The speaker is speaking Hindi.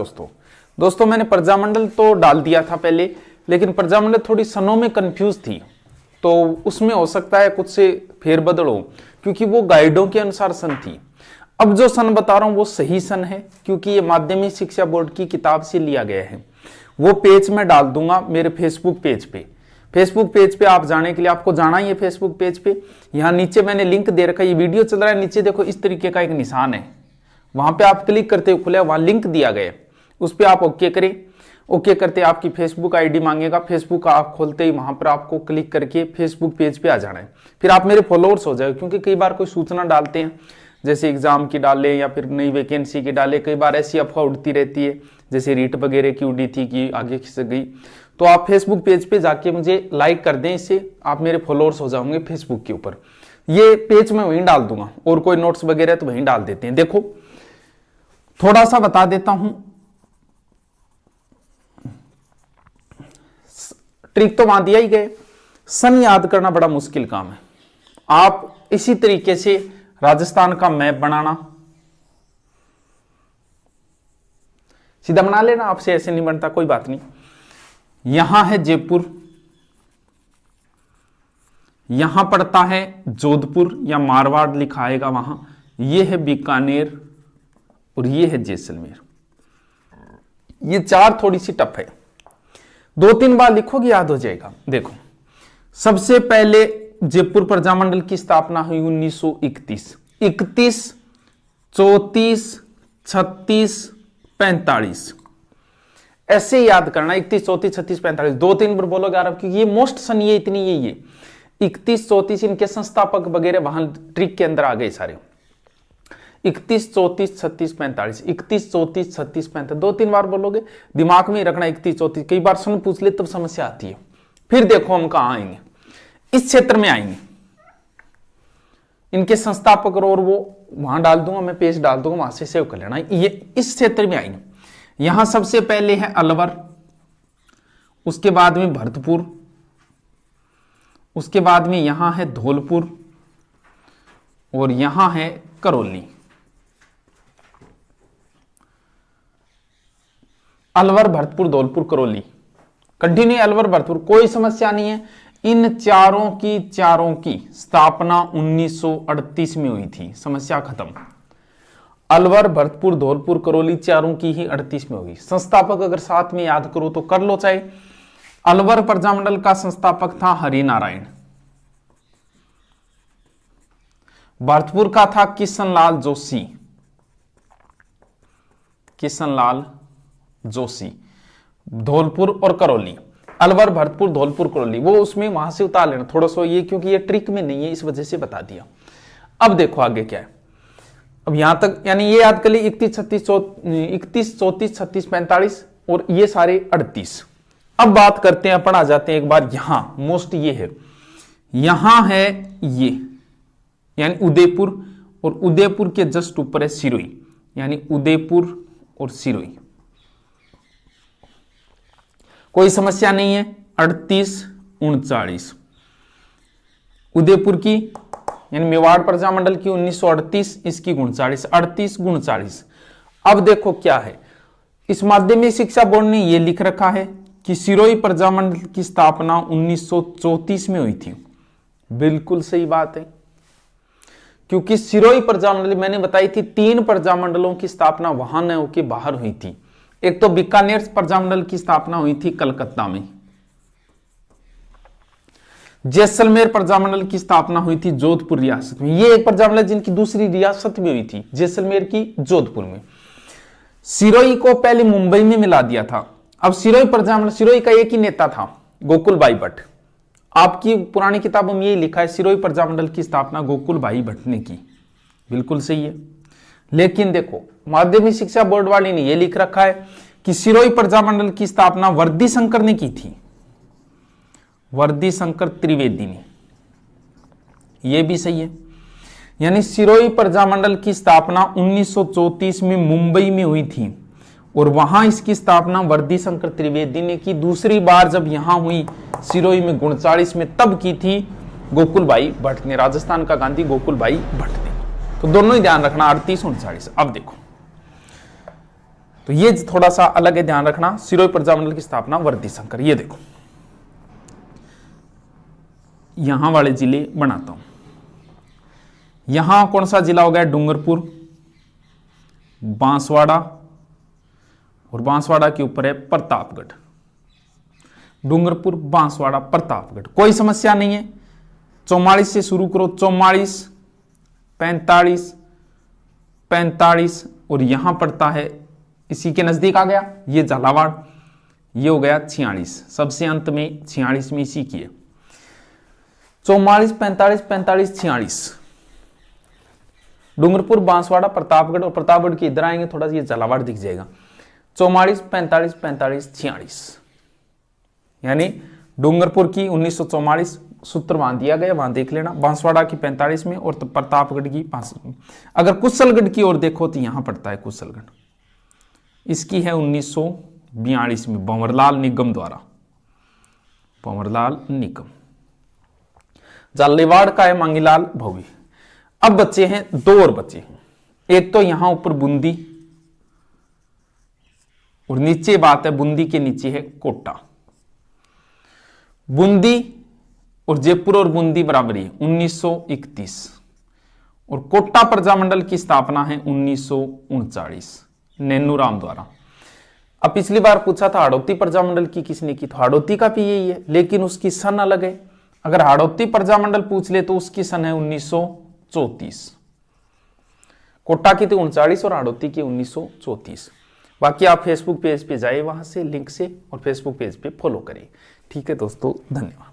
दोस्तों दोस्तों मैंने प्रजामंडल तो डाल दिया था पहले, लेकिन प्रजामंडल थोड़ी सनों में कंफ्यूज थी, तो उसमें हो सकता है कुछ से फेरबदल हो, क्योंकि वो गाइडों के अनुसार सन थी। अब जो सन बता रहा हूं वो सही सन है, क्योंकि ये माध्यमिक शिक्षा बोर्ड की किताब से लिया गया है। वो पेज मैं डाल दूंगा मेरे फेसबुक पेज पे। फेसबुक पेज पे आप जाने के लिए आपको जाना ही है फेसबुक पेज पे। यहाँ नीचे मैंने लिंक दे रखा है, ये वीडियो चल रहा है, नीचे देखो इस तरीके का एक निशान है, वहां पे आप क्लिक करते हुए खुले, वहां लिंक दिया गया, उस पर आप ओके करें। ओके करते आपकी फेसबुक आईडी मांगेगा, फेसबुक आप खोलते ही वहां पर आपको क्लिक करके फेसबुक पेज पे आ जाना है। फिर आप मेरे फॉलोअर्स हो जाए, क्योंकि कई बार कोई सूचना डालते हैं, जैसे एग्जाम की डाले या फिर नई वैकेंसी की डाले, कई बार ऐसी अफवाह उड़ती रहती है, जैसे रीट वगैरह की उड़ी थी कि आगे खिसक गई। तो आप फेसबुक पेज पे जाके मुझे लाइक कर दें, इससे आप मेरे फॉलोअर्स हो जाओगे फेसबुक के ऊपर। ये पेज मैं वहीं डाल दूंगा, और कोई नोट्स वगैरह तो वहीं डाल देते हैं। देखो थोड़ा सा बता देता हूं, ट्रिक तो वहां दिया ही गए। सन याद करना बड़ा मुश्किल काम है। आप इसी तरीके से राजस्थान का मैप बनाना, सीधा बना लेना, आपसे ऐसे नहीं बनता, कोई बात नहीं। यहां है जयपुर, यहां पड़ता है जोधपुर या मारवाड़ लिखा आएगा वहां, यह है बीकानेर और ये है जैसलमेर। ये चार थोड़ी सी टफ है, 2-3 बार लिखोगे याद हो जाएगा। देखो सबसे पहले जयपुर प्रजामंडल की स्थापना हुई 1931, 31, 34, 36, 45, ऐसे याद करना। 31, 34, 36, 45 2-3 बार बोलोगे यार, क्योंकि ये मोस्ट सन ये इतनी यही है। 31, 34 इनके संस्थापक वगैरह वहां ट्रिक के अंदर आ गए सारे। 31, 34, 36, 45, 31, 34, 36, 45 2-3 बार बोलोगे, दिमाग में ही रखना 31, 34। कई बार सन पूछ ले तब समस्या आती है। फिर देखो हम कहां आएंगे, इस क्षेत्र में आएंगे, इनके संस्थापक और वो वहां डाल दूंगा, मैं पेज डाल दूंगा, वहां से सेव कर लेना। ये इस क्षेत्र में आएंगे। यहां सबसे पहले है अलवर, उसके बाद में भरतपुर, उसके बाद में यहां है धौलपुर और यहां है करौली। अलवर, भरतपुर, धौलपुर, करौली, कंटिन्यू अलवर भरतपुर, कोई समस्या नहीं है। इन चारों की स्थापना 1938 में हुई थी, समस्या खत्म। अलवर, भरतपुर, धौलपुर, करौली चारों की ही 38 में होगी। संस्थापक अगर साथ में याद करो तो कर लो चाहे। अलवर प्रजामंडल का संस्थापक था हरिनारायण, भरतपुर का था किशनलाल जोशी, किशनलाल जोशी। धौलपुर और करौली, अलवर, भरतपुर, धौलपुर, करौली, वो उसमें वहां से उतार लेना थोड़ा सा, ये क्योंकि ये ट्रिक में नहीं है, इस वजह से बता दिया। अब देखो आगे क्या है। अब यहां तक यानी ये याद कर ली 31, 34, 36, 45 और ये सारे 38। अब बात करते हैं, अपन आ जाते हैं एक बार यहां, मोस्ट ये है, यहां है ये यानी उदयपुर, और उदयपुर के जस्ट ऊपर है सिरोही, यानी उदयपुर और सिरोही, कोई समस्या नहीं है। 38, 39 उदयपुर की यानी मेवाड़ प्रजामंडल की 1938, इसकी 39, 38, 39। अब देखो क्या है, इस माध्यमिक शिक्षा बोर्ड ने यह लिख रखा है कि सिरोही प्रजामंडल की स्थापना 1934 में हुई थी। बिल्कुल सही बात है, क्योंकि सिरोही प्रजामंडल मैंने बताई थी 3 प्रजामंडलों की स्थापना वहां न होकर बाहर हुई थी। एक तो बीकानेर प्रजामंडल की स्थापना हुई थी कलकत्ता में, जैसलमेर प्रजामंडल की स्थापना हुई थी जोधपुर रियासत में। ये एक प्रजामंडल जिनकी दूसरी रियासत में हुई थी, जैसलमेर की जोधपुर में। सिरोही को पहले मुंबई में मिला दिया था। अब सिरोही प्रजामंडल, सिरोही का एक ही नेता था, गोकुल भाई भट्ट। आपकी पुरानी किताबों में यही लिखा है सिरोही प्रजामंडल की स्थापना गोकुल भाई भट्ट ने की। बिल्कुल सही है, लेकिन देखो माध्यमिक शिक्षा बोर्ड वाले ने यह लिख रखा है कि सिरोही प्रजामंडल की स्थापना वर्दी शंकर ने की थी, वर्दी शंकर त्रिवेदी ने। यह भी सही है, यानी सिरोही प्रजामंडल की स्थापना 1934 में मुंबई में हुई थी और वहां इसकी स्थापना वर्दी शंकर त्रिवेदी ने की। दूसरी बार जब यहां हुई सिरोही में 39 में, तब की थी गोकुल भाई भट्ट ने, राजस्थान का गांधी गोकुल भाई भट्ट ने। तो दोनों ही ध्यान रखना, 38, 39। अब देखो तो ये थोड़ा सा अलग है, ध्यान रखना। सिरोही प्रजामंडल की स्थापना वर्धीशंकर। ये देखो यहां वाले जिले बनाता हूं। यहां कौन सा जिला हो गया? डूंगरपुर, बांसवाड़ा, और बांसवाड़ा के ऊपर है प्रतापगढ़। डूंगरपुर, बांसवाड़ा, प्रतापगढ़, कोई समस्या नहीं है। 44 से शुरू करो, 44, 45, 45, और यहां पड़ता है, इसी के नजदीक आ गया ये झालावाड़। ये हो गया 46, सबसे अंत में 46 में इसी की है। 44, 45, 45, 46, डूंगरपुर, बांसवाड़ा, प्रतापगढ़, और प्रतापगढ़ के इधर आएंगे थोड़ा सा ये झालावाड़ दिख जाएगा। 44, 45, 45, 46, यानी डूंगरपुर की 1944 सूत्र वहां दिया गया, वहां देख लेना। बांसवाड़ा की 45 में, और प्रतापगढ़ की 65 में। अगर कुशलगढ़ की ओर देखो तो यहां पड़ता है कुशलगढ़, इसकी है 1942 में भंवरलाल निगम द्वारा, भंवरलाल निगम। जालेवाड़ का है मांगीलाल भवी। अब बच्चे हैं दो और बच्चे हैं, एक तो यहां ऊपर बूंदी, और नीचे बात है बूंदी के नीचे है कोटा। बूंदी और जयपुर और बूंदी बराबरी 1931, और कोटा प्रजामंडल की स्थापना है 1939 नैनूराम द्वारा। अब पिछली बार पूछा था हाड़ौती प्रजामंडल की किसने की, तो हाड़ौती का भी यही है, लेकिन उसकी सन अलग है। अगर हाड़ौती प्रजामंडल पूछ ले तो उसकी सन है 1934, कोटा की थी 39 और हाड़ौती की 1934। बाकी आप फेसबुक पेज पे जाए, वहां से लिंक से, और फेसबुक पेज पे फॉलो करें। ठीक है दोस्तों, धन्यवाद।